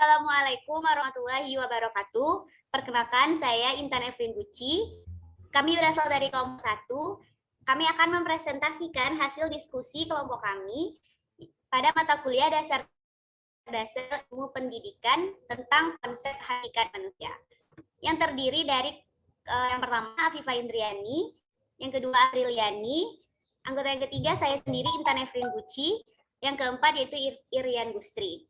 Assalamualaikum warahmatullahi wabarakatuh. Perkenalkan, saya Intan Efrin Guci. Kami berasal dari kelompok 1. Kami akan mempresentasikan hasil diskusi kelompok kami pada mata kuliah dasar ilmu pendidikan tentang konsep hakikat manusia. Yang terdiri dari yang pertama Afifah Indriani, yang kedua Apriliani, anggota yang ketiga saya sendiri Intan Efrin Guci, yang keempat yaitu Irian Gustri.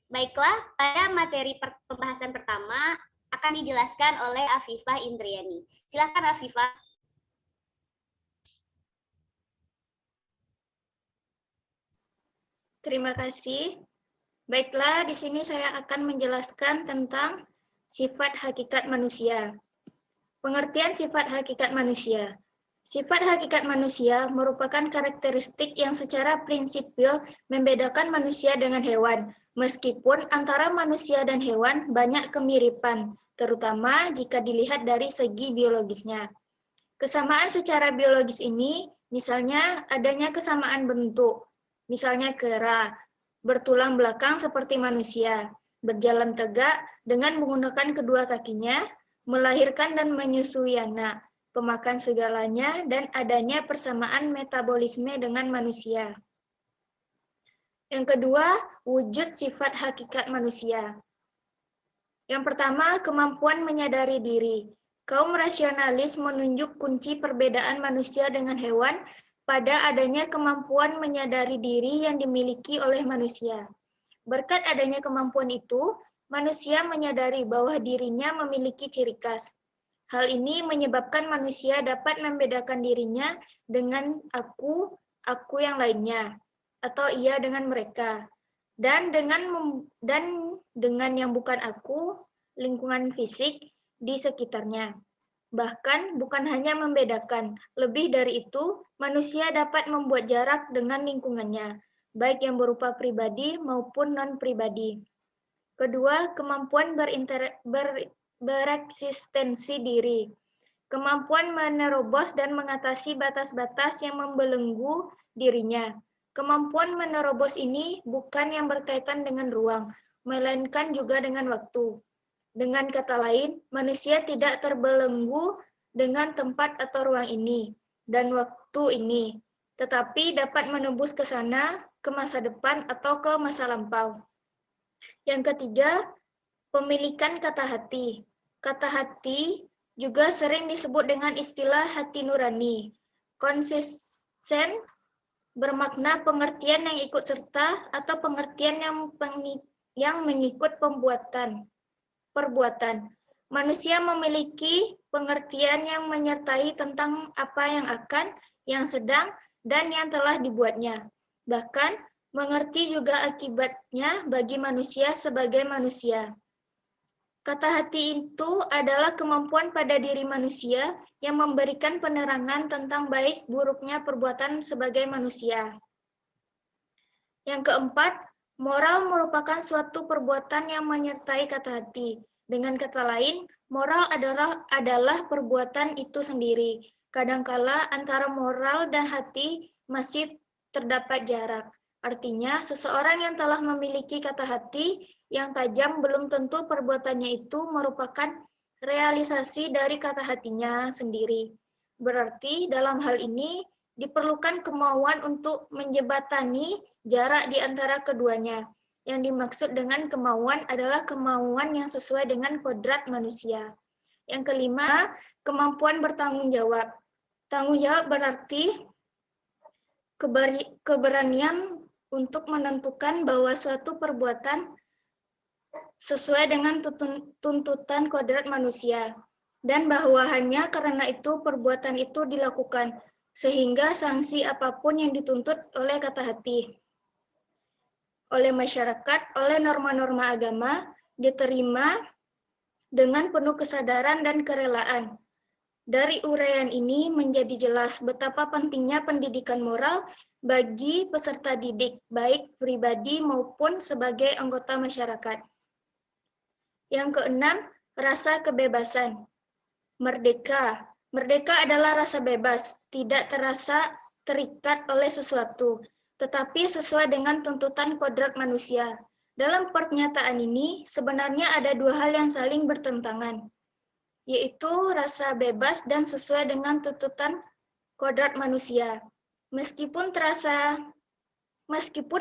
Baiklah, pada materi pembahasan pertama akan dijelaskan oleh Afifah Indriani. Silakan Afifah. Terima kasih. Baiklah, di sini saya akan menjelaskan tentang sifat hakikat manusia. Pengertian sifat hakikat manusia. Sifat hakikat manusia merupakan karakteristik yang secara prinsipil membedakan manusia dengan hewan, meskipun antara manusia dan hewan banyak kemiripan, terutama jika dilihat dari segi biologisnya. Kesamaan secara biologis ini, misalnya adanya kesamaan bentuk, misalnya kera, bertulang belakang seperti manusia, berjalan tegak dengan menggunakan kedua kakinya, melahirkan dan menyusui anak, pemakan segalanya, dan adanya persamaan metabolisme dengan manusia. Yang kedua, wujud sifat hakikat manusia. Yang pertama, kemampuan menyadari diri. Kaum rasionalis menunjuk kunci perbedaan manusia dengan hewan pada adanya kemampuan menyadari diri yang dimiliki oleh manusia. Berkat adanya kemampuan itu, manusia menyadari bahwa dirinya memiliki ciri khas. Hal ini menyebabkan manusia dapat membedakan dirinya dengan aku yang lainnya, atau ia dengan mereka, dan dengan yang bukan aku, lingkungan fisik di sekitarnya. Bahkan bukan hanya membedakan, lebih dari itu, manusia dapat membuat jarak dengan lingkungannya, baik yang berupa pribadi maupun non-pribadi. Kedua, kemampuan bereksistensi diri. Kemampuan menerobos dan mengatasi batas-batas yang membelenggu dirinya. Kemampuan menerobos ini bukan yang berkaitan dengan ruang, melainkan juga dengan waktu. Dengan kata lain, manusia tidak terbelenggu dengan tempat atau ruang ini dan waktu ini, tetapi dapat menembus ke sana, ke masa depan, atau ke masa lampau. Yang ketiga, pemilikan kata hati. Kata hati juga sering disebut dengan istilah hati nurani. Konsisten bermakna pengertian yang ikut serta atau pengertian yang mengikut perbuatan. Manusia memiliki pengertian yang menyertai tentang apa yang akan, yang sedang, dan yang telah dibuatnya. Bahkan, mengerti juga akibatnya bagi manusia sebagai manusia. Kata hati itu adalah kemampuan pada diri manusia yang memberikan penerangan tentang baik buruknya perbuatan sebagai manusia. Yang keempat, moral merupakan suatu perbuatan yang menyertai kata hati. Dengan kata lain, moral adalah perbuatan itu sendiri. Kadangkala antara moral dan hati masih terdapat jarak. Artinya, seseorang yang telah memiliki kata hati yang tajam belum tentu perbuatannya itu merupakan realisasi dari kata hatinya sendiri. Berarti dalam hal ini diperlukan kemauan untuk menjembatani jarak di antara keduanya. Yang dimaksud dengan kemauan adalah kemauan yang sesuai dengan kodrat manusia. Yang kelima, kemampuan bertanggung jawab. Tanggung jawab berarti keberanian untuk menentukan bahwa suatu perbuatan sesuai dengan tuntutan kodrat manusia, dan bahwa hanya karena itu perbuatan itu dilakukan, sehingga sanksi apapun yang dituntut oleh kata hati, oleh masyarakat, oleh norma-norma agama, diterima dengan penuh kesadaran dan kerelaan. Dari uraian ini menjadi jelas betapa pentingnya pendidikan moral bagi peserta didik, baik pribadi maupun sebagai anggota masyarakat. Yang keenam, rasa kebebasan. Merdeka. Merdeka adalah rasa bebas, tidak terasa terikat oleh sesuatu, tetapi sesuai dengan tuntutan kodrat manusia. Dalam pernyataan ini, sebenarnya ada dua hal yang saling bertentangan, yaitu rasa bebas dan sesuai dengan tuntutan kodrat manusia. Meskipun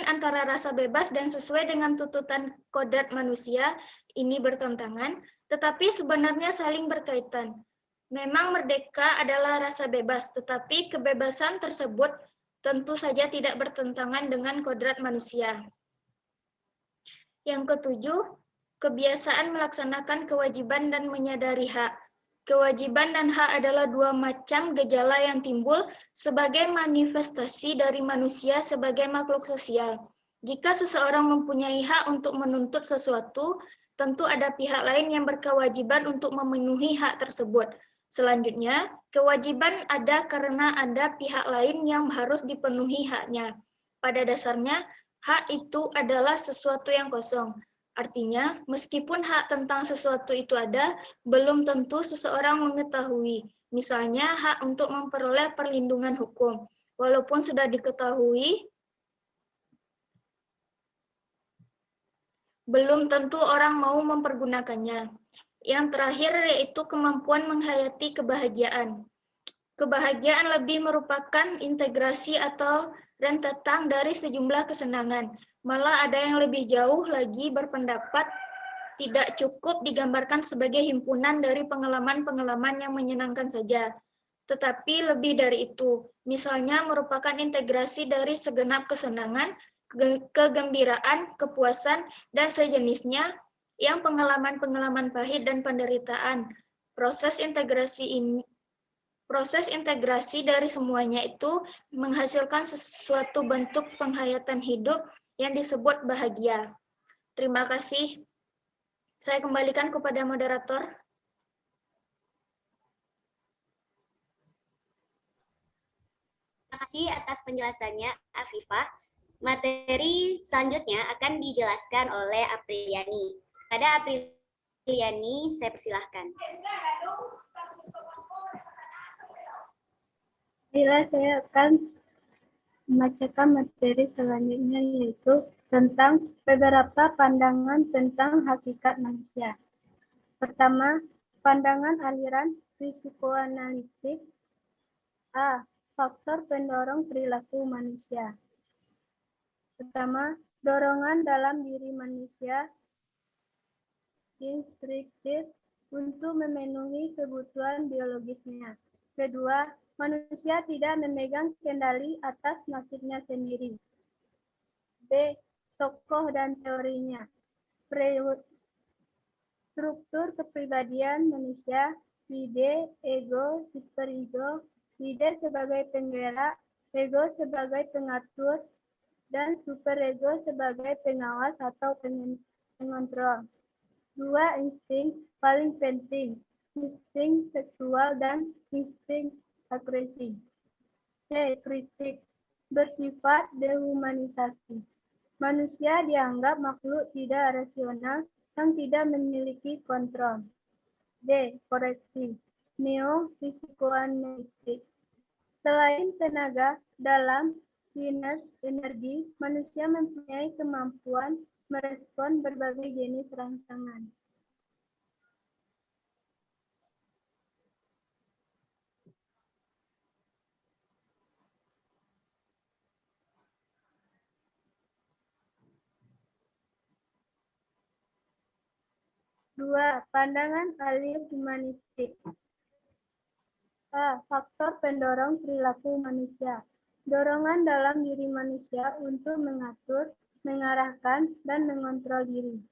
antara rasa bebas dan sesuai dengan tuntutan kodrat manusia ini bertentangan, tetapi sebenarnya saling berkaitan. Memang merdeka adalah rasa bebas, tetapi kebebasan tersebut tentu saja tidak bertentangan dengan kodrat manusia. Yang ketujuh, kebiasaan melaksanakan kewajiban dan menyadari hak. Kewajiban dan hak adalah dua macam gejala yang timbul sebagai manifestasi dari manusia sebagai makhluk sosial. Jika seseorang mempunyai hak untuk menuntut sesuatu, tentu ada pihak lain yang berkewajiban untuk memenuhi hak tersebut. Selanjutnya, kewajiban ada karena ada pihak lain yang harus dipenuhi haknya. Pada dasarnya, hak itu adalah sesuatu yang kosong. Artinya, meskipun hak tentang sesuatu itu ada, belum tentu seseorang mengetahui. Misalnya, hak untuk memperoleh perlindungan hukum. Walaupun sudah diketahui, belum tentu orang mau mempergunakannya. Yang terakhir yaitu kemampuan menghayati kebahagiaan. Kebahagiaan lebih merupakan integrasi atau rentetan dari sejumlah kesenangan. Malah ada yang lebih jauh lagi berpendapat tidak cukup digambarkan sebagai himpunan dari pengalaman-pengalaman yang menyenangkan saja. Tetapi lebih dari itu, misalnya merupakan integrasi dari segenap kesenangan, kegembiraan, kepuasan, dan sejenisnya yang pengalaman-pengalaman pahit dan penderitaan. Proses integrasi dari semuanya itu menghasilkan sesuatu bentuk penghayatan hidup yang disebut bahagia. Terima kasih. Saya kembalikan kepada moderator. Terima kasih atas penjelasannya, Afifah. Materi selanjutnya akan dijelaskan oleh Apriliani. Pada Apriliani, saya persilahkan. Saya akan membacakan materi selanjutnya, yaitu tentang beberapa pandangan tentang hakikat manusia. Pertama, pandangan aliran psikoanalitik. A. Faktor pendorong perilaku manusia. Pertama, dorongan dalam diri manusia instinktif untuk memenuhi kebutuhan biologisnya. Kedua, manusia tidak memegang kendali atas nasibnya sendiri. B. Tokoh dan teorinya. Struktur kepribadian manusia, ide, ego, superego, ide sebagai penggerak, ego sebagai pengatur, dan superego sebagai pengawas atau pengontrol. Dua insting paling penting, insting seksual dan insting agresi. C. Kritik, bersifat dehumanisasi. Manusia dianggap makhluk tidak rasional yang tidak memiliki kontrol. D. Koreksi, neo-psikoanalitik. Selain tenaga dalam energi, manusia mempunyai kemampuan merespon berbagai jenis rangsangan. Dua, pandangan alih humanistik. A. Faktor pendorong perilaku manusia. Dorongan dalam diri manusia untuk mengatur, mengarahkan, dan mengontrol diri.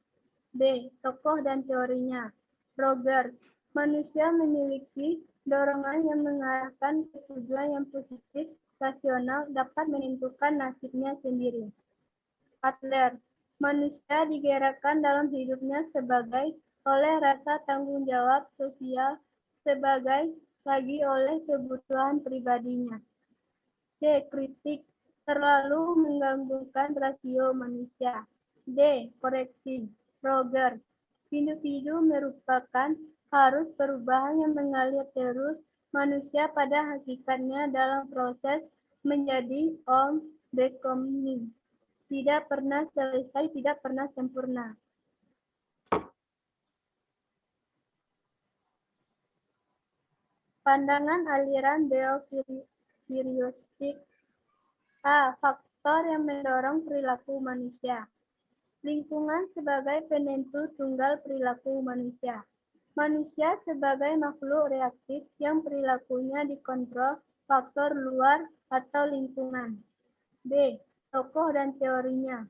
B. Tokoh dan teorinya. Rogers, manusia memiliki dorongan yang mengarahkan ke tujuan yang positif, rasional, dapat menentukan nasibnya sendiri. Adler, manusia digerakkan dalam hidupnya sebagai oleh rasa tanggung jawab sosial, sebagai lagi oleh kebutuhan pribadinya. C. Kritik, terlalu mengganggukan rasio manusia. D. Koreksi, Rogers, individu merupakan arus perubahan yang mengalir terus manusia pada hakikatnya dalam proses menjadi becoming. tidak pernah selesai, tidak pernah sempurna. Pandangan aliran behavioristik. A. Faktor yang mendorong perilaku manusia. Lingkungan sebagai penentu tunggal perilaku manusia. Manusia sebagai makhluk reaktif yang perilakunya dikontrol faktor luar atau lingkungan. B. Tokoh dan teorinya.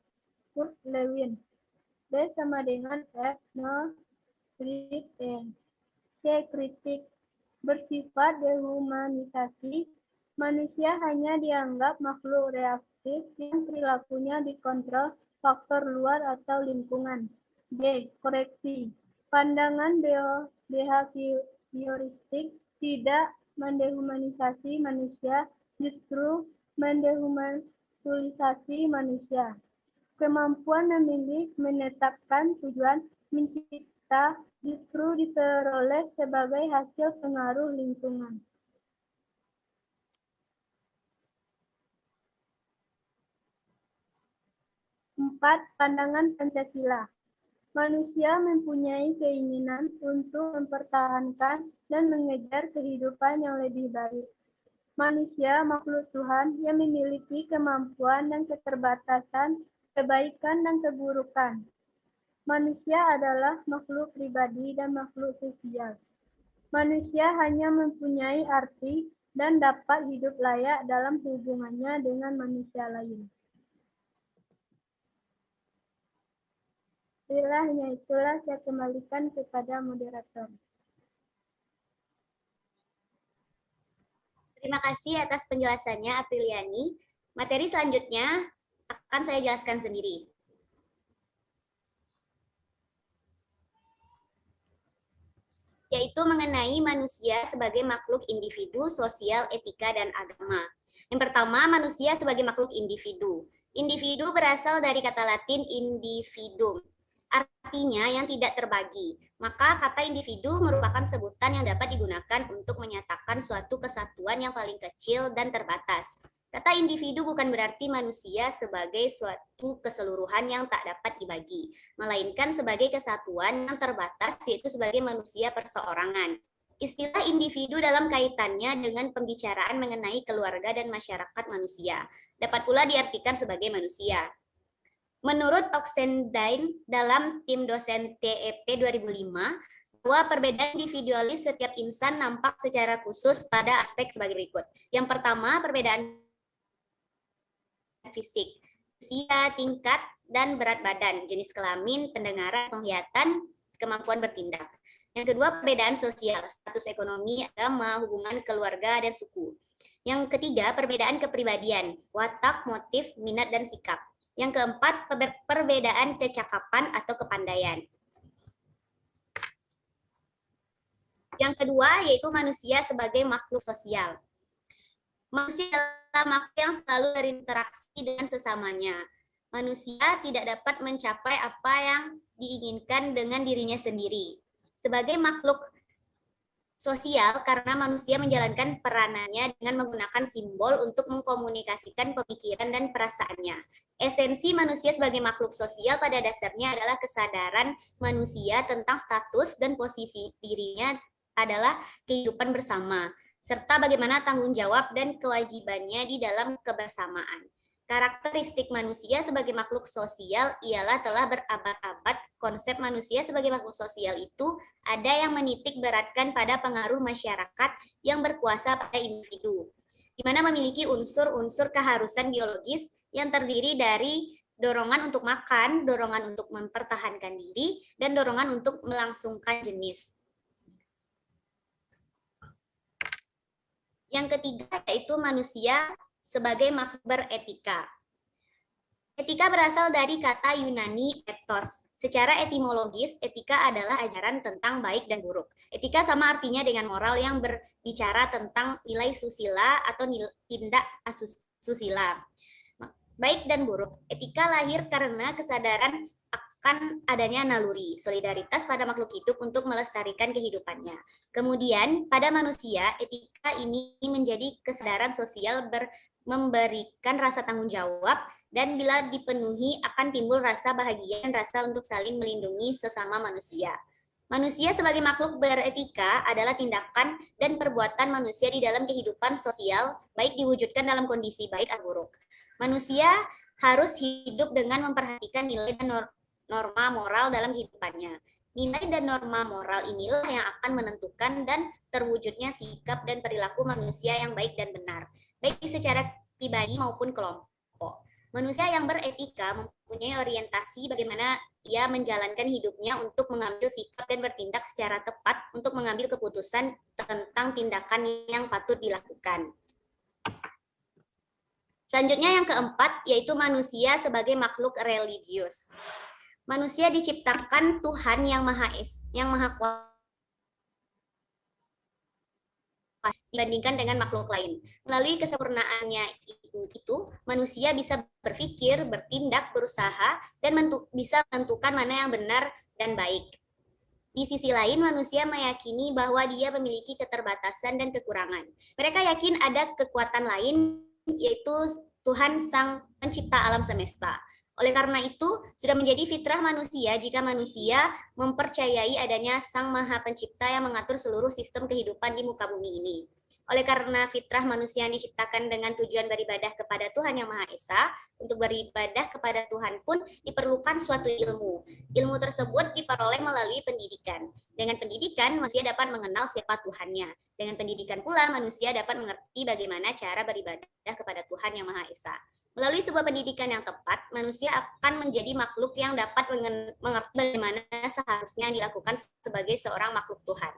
Kurt Lewin. D sama dengan F. No. Read N. C. Kritik. Bersifat dehumanisasi, manusia hanya dianggap makhluk reaktif yang perilakunya dikontrol faktor luar atau lingkungan. D. Koreksi. Pandangan behavioristik tidak mendehumanisasi manusia, justru mendehumanisasi manusia. Kemampuan memilih, menetapkan tujuan, mencipta justru diperoleh sebagai hasil pengaruh lingkungan. Empat, pandangan Pancasila. Manusia mempunyai keinginan untuk mempertahankan dan mengejar kehidupan yang lebih baik. Manusia makhluk Tuhan yang memiliki kemampuan dan keterbatasan, kebaikan dan keburukan. Manusia adalah makhluk pribadi dan makhluk sosial. Manusia hanya mempunyai arti dan dapat hidup layak dalam hubungannya dengan manusia lain. Hanya itulah saya kembalikan kepada moderator. Terima kasih atas penjelasannya, Apriliani. Materi selanjutnya akan saya jelaskan sendiri. Yaitu mengenai manusia sebagai makhluk individu, sosial, etika, dan agama. Yang pertama, manusia sebagai makhluk individu. Individu berasal dari kata Latin individuum, artinya yang tidak terbagi. Maka kata individu merupakan sebutan yang dapat digunakan untuk menyatakan suatu kesatuan yang paling kecil dan terbatas. Kata individu bukan berarti manusia sebagai suatu keseluruhan yang tak dapat dibagi, melainkan sebagai kesatuan yang terbatas, yaitu sebagai manusia perseorangan. Istilah individu dalam kaitannya dengan pembicaraan mengenai keluarga dan masyarakat manusia. Dapat pula diartikan sebagai manusia. Menurut Oxendine dalam tim dosen TEP 2005, bahwa perbedaan individualis setiap insan nampak secara khusus pada aspek sebagai berikut. Yang pertama, perbedaan fisik, usia, tingkat, dan berat badan, jenis kelamin, pendengaran, penglihatan, kemampuan bertindak. Yang kedua, perbedaan sosial, status ekonomi, agama, hubungan keluarga, dan suku. Yang ketiga, perbedaan kepribadian, watak, motif, minat, dan sikap. Yang keempat, perbedaan kecakapan atau kepandaian. Yang kedua, yaitu manusia sebagai makhluk sosial. Manusia adalah makhluk yang selalu berinteraksi dengan sesamanya. Manusia tidak dapat mencapai apa yang diinginkan dengan dirinya sendiri. Sebagai makhluk sosial, karena manusia menjalankan peranannya dengan menggunakan simbol untuk mengkomunikasikan pemikiran dan perasaannya. Esensi manusia sebagai makhluk sosial pada dasarnya adalah kesadaran manusia tentang status dan posisi dirinya adalah kehidupan bersama, serta bagaimana tanggung jawab dan kewajibannya di dalam kebersamaan. Karakteristik manusia sebagai makhluk sosial ialah telah berabad-abad konsep manusia sebagai makhluk sosial itu ada yang menitik beratkan pada pengaruh masyarakat yang berkuasa pada individu, di mana memiliki unsur-unsur keharusan biologis yang terdiri dari dorongan untuk makan, dorongan untuk mempertahankan diri, dan dorongan untuk melangsungkan jenis. Yang ketiga yaitu manusia sebagai makhluk beretika. Etika berasal dari kata Yunani ethos. Secara etimologis, etika adalah ajaran tentang baik dan buruk. Etika sama artinya dengan moral yang berbicara tentang nilai susila atau tindak asusila. Baik dan buruk. Etika lahir karena kesadaran akan adanya naluri, solidaritas pada makhluk hidup untuk melestarikan kehidupannya. Kemudian, pada manusia, etika ini menjadi kesadaran sosial memberikan rasa tanggung jawab dan bila dipenuhi akan timbul rasa bahagia dan rasa untuk saling melindungi sesama manusia. Manusia sebagai makhluk beretika adalah tindakan dan perbuatan manusia di dalam kehidupan sosial, baik diwujudkan dalam kondisi baik atau buruk. Manusia harus hidup dengan memperhatikan nilai dan norma moral dalam kehidupannya. Nilai dan norma moral inilah yang akan menentukan dan terwujudnya sikap dan perilaku manusia yang baik dan benar, baik secara pribadi maupun kelompok. Manusia yang beretika mempunyai orientasi bagaimana ia menjalankan hidupnya untuk mengambil sikap dan bertindak secara tepat untuk mengambil keputusan tentang tindakan yang patut dilakukan. Selanjutnya yang keempat, yaitu manusia sebagai makhluk religius. Manusia diciptakan Tuhan yang Maha Kuasa dibandingkan dengan makhluk lain. Melalui kesempurnaannya itu, manusia bisa berpikir, bertindak, berusaha, dan bisa menentukan mana yang benar dan baik. Di sisi lain, manusia meyakini bahwa dia memiliki keterbatasan dan kekurangan. Mereka yakin ada kekuatan lain, yaitu Tuhan Sang Pencipta alam semesta. Oleh karena itu, sudah menjadi fitrah manusia jika manusia mempercayai adanya Sang Maha Pencipta yang mengatur seluruh sistem kehidupan di muka bumi ini. Oleh karena fitrah manusia yang diciptakan dengan tujuan beribadah kepada Tuhan Yang Maha Esa, untuk beribadah kepada Tuhan pun diperlukan suatu ilmu. Ilmu tersebut diperoleh melalui pendidikan. Dengan pendidikan, manusia dapat mengenal siapa Tuhannya. Dengan pendidikan pula, manusia dapat mengerti bagaimana cara beribadah kepada Tuhan Yang Maha Esa. Melalui sebuah pendidikan yang tepat, manusia akan menjadi makhluk yang dapat mengerti bagaimana seharusnya dilakukan sebagai seorang makhluk Tuhan.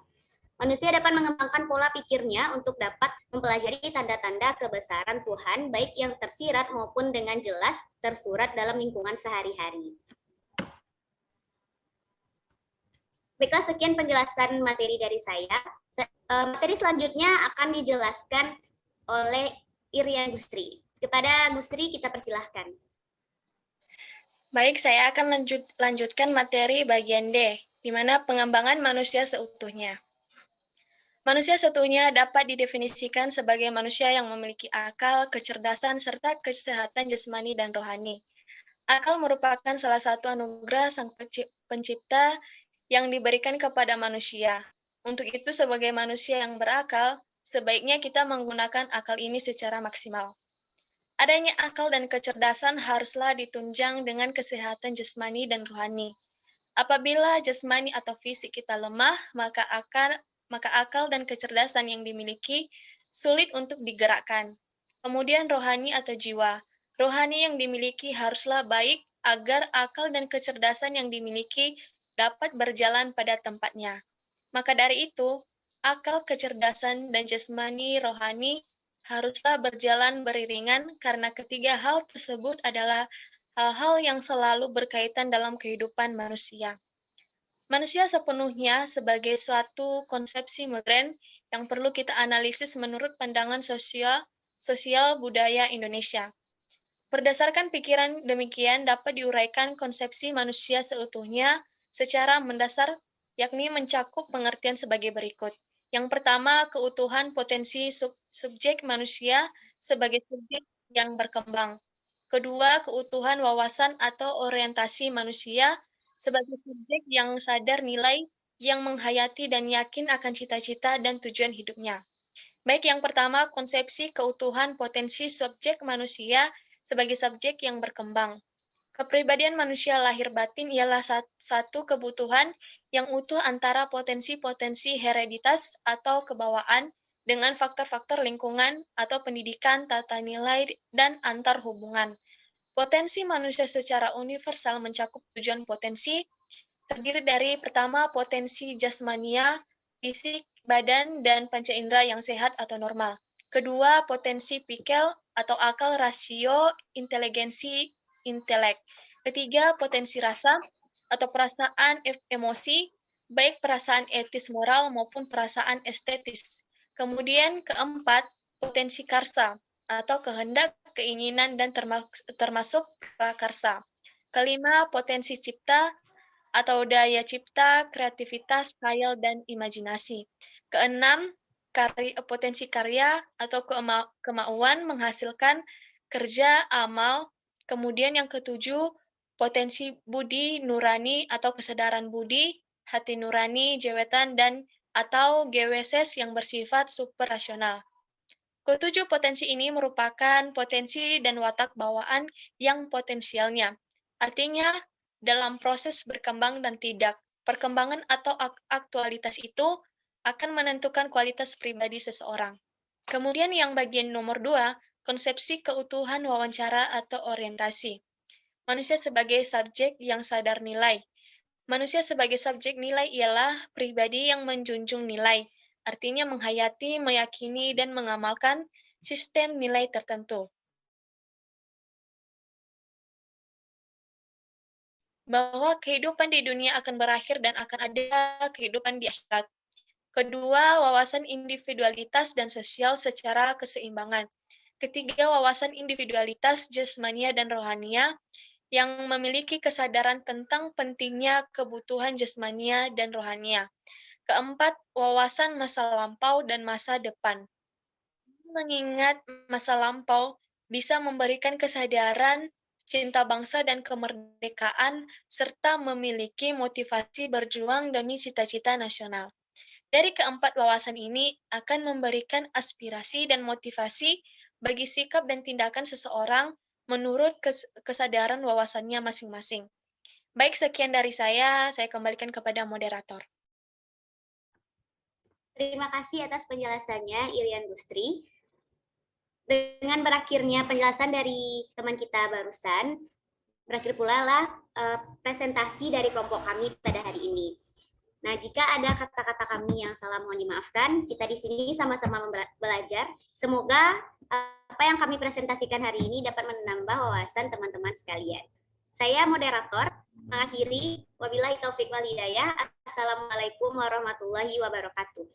Manusia dapat mengembangkan pola pikirnya untuk dapat mempelajari tanda-tanda kebesaran Tuhan, baik yang tersirat maupun dengan jelas tersurat dalam lingkungan sehari-hari. Baiklah, sekian penjelasan materi dari saya. Materi selanjutnya akan dijelaskan oleh Irian Gusri. Kepada Gusri, kita persilahkan. Baik, saya akan lanjutkan materi bagian D, di mana pengembangan manusia seutuhnya. Manusia seutuhnya dapat didefinisikan sebagai manusia yang memiliki akal, kecerdasan, serta kesehatan jasmani dan rohani. Akal merupakan salah satu anugerah Sang Pencipta yang diberikan kepada manusia. Untuk itu, sebagai manusia yang berakal, sebaiknya kita menggunakan akal ini secara maksimal. Adanya akal dan kecerdasan haruslah ditunjang dengan kesehatan jasmani dan rohani. Apabila jasmani atau fisik kita lemah, maka akal dan kecerdasan yang dimiliki sulit untuk digerakkan. Kemudian rohani atau jiwa. Rohani yang dimiliki haruslah baik agar akal dan kecerdasan yang dimiliki dapat berjalan pada tempatnya. Maka dari itu, akal, kecerdasan, dan jasmani rohani haruslah berjalan beriringan karena ketiga hal tersebut adalah hal-hal yang selalu berkaitan dalam kehidupan manusia. Manusia sepenuhnya sebagai suatu konsepsi modern yang perlu kita analisis menurut pandangan sosial budaya Indonesia. Berdasarkan pikiran demikian dapat diuraikan konsepsi manusia seutuhnya secara mendasar, yakni mencakup pengertian sebagai berikut. Yang pertama, keutuhan potensi subjek manusia sebagai subjek yang berkembang. Kedua, keutuhan wawasan atau orientasi manusia sebagai subjek yang sadar nilai, yang menghayati dan yakin akan cita-cita dan tujuan hidupnya. Baik, yang pertama, konsepsi keutuhan potensi subjek manusia sebagai subjek yang berkembang. Kepribadian manusia lahir batin ialah satu kebutuhan yang utuh antara potensi-potensi hereditas atau kebawaan dengan faktor-faktor lingkungan atau pendidikan, tata nilai, dan antar hubungan. Potensi manusia secara universal mencakup tujuan potensi, terdiri dari pertama potensi jasmania, fisik, badan, dan panca indera yang sehat atau normal. Kedua, potensi pikel atau akal, rasio, inteligensi, intelek. Ketiga, potensi rasa atau perasaan emosi, baik perasaan etis moral maupun perasaan estetis. Kemudian keempat, potensi karsa atau kehendak, keinginan, dan termasuk prakarsa. Kelima, potensi cipta atau daya cipta, kreativitas, khayal, dan imajinasi. Keenam, potensi karya atau kemauan menghasilkan kerja, amal, Kemudian yang ketujuh, potensi budi nurani atau kesadaran budi, hati nurani, jewetan, dan atau GWSS yang bersifat superrasional. Ketujuh potensi ini merupakan potensi dan watak bawaan yang potensialnya. Artinya, dalam proses berkembang dan tidak, perkembangan atau aktualitas itu akan menentukan kualitas pribadi seseorang. Kemudian yang bagian nomor 2, konsepsi keutuhan wawancara atau orientasi. Manusia sebagai subjek yang sadar nilai. Manusia sebagai subjek nilai ialah pribadi yang menjunjung nilai, artinya menghayati, meyakini, dan mengamalkan sistem nilai tertentu. Bahwa kehidupan di dunia akan berakhir dan akan ada kehidupan di akhirat. Kedua, wawasan individualitas dan sosial secara keseimbangan. Ketiga, wawasan individualitas jasmania dan rohania yang memiliki kesadaran tentang pentingnya kebutuhan jasmania dan rohania. Keempat, wawasan masa lampau dan masa depan. Mengingat masa lampau bisa memberikan kesadaran, cinta bangsa dan kemerdekaan, serta memiliki motivasi berjuang demi cita-cita nasional. Dari keempat wawasan ini akan memberikan aspirasi dan motivasi bagi sikap dan tindakan seseorang menurut kesadaran wawasannya masing-masing. Baik, sekian dari saya kembalikan kepada moderator. Terima kasih atas penjelasannya, Irian Gustri. Dengan berakhirnya penjelasan dari teman kita barusan, berakhir pula lah presentasi dari kelompok kami pada hari ini. Nah, jika ada kata-kata kami yang salah mohon dimaafkan. Kita di sini sama-sama belajar. Semoga apa yang kami presentasikan hari ini dapat menambah wawasan teman-teman sekalian. Saya moderator mengakhiri. Wabillahi taufik wal hidayah. Assalamualaikum warahmatullahi wabarakatuh.